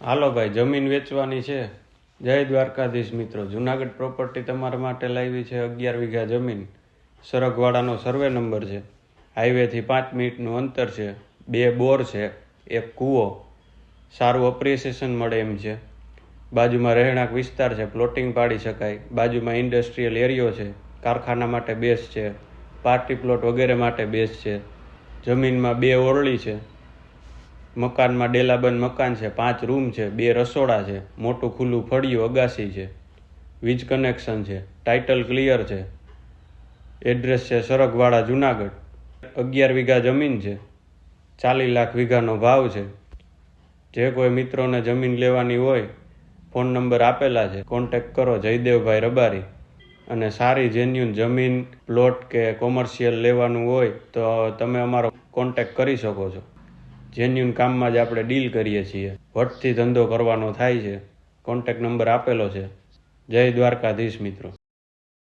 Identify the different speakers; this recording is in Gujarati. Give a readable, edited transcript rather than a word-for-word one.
Speaker 1: હાલો ભાઈ, જમીન વેચવાની છે. જય દ્વારકાધીશ મિત્રો. જુનાગઢ પ્રોપર્ટી તમારા માટે લાવી છે. 11 વીઘા જમીન. સરગવાડાનો સર્વે નંબર છે. હાઈવેથી 5 મિનિટનું અંતર છે. 2 બોર છે, 1 કૂવો. સારું અપ્રિસિએશન મળે એમ છે. બાજુમાં રહેણાંક વિસ્તાર છે, પ્લોટિંગ પાડી શકાય. બાજુમાં ઇન્ડસ્ટ્રીયલ એરિયો છે, કારખાના માટે બેસ્ટ છે, પાર્ટી પ્લોટ વગેરે માટે બેસ્ટ છે. જમીનમાં 2 ઓરડી છે. મકાનમાં ડેલાબંધ મકાન છે, 5 રૂમ છે, 2 રસોડા છે, મોટું ખુલ્લું ફળિયું અગાસી છે, વીજ કનેક્શન છે, ટાઇટલ ક્લિયર છે. એડ્રેસ છે સરગવાડા, જુનાગઢ. 11 વીઘા જમીન છે. 40 લાખ વીઘાનો ભાવ છે. જે કોઈ મિત્રોને જમીન લેવાની હોય, ફોન નંબર આપેલા છે, કોન્ટેક્ટ કરો. જયદેવભાઈ રબારી. અને સારી જેન્યુન જમીન, પ્લોટ કે કોમર્શિયલ લેવાનું હોય તો તમે અમારો કોન્ટેક્ટ કરી શકો છો. જેન્યુન કામમાં જ આપણે ડીલ કરીએ છીએ. વટથી ધંધો કરવાનો થાય છે. કોન્ટેક્ટ નંબર આપેલો છે. જય દ્વારકાધીશ મિત્રો.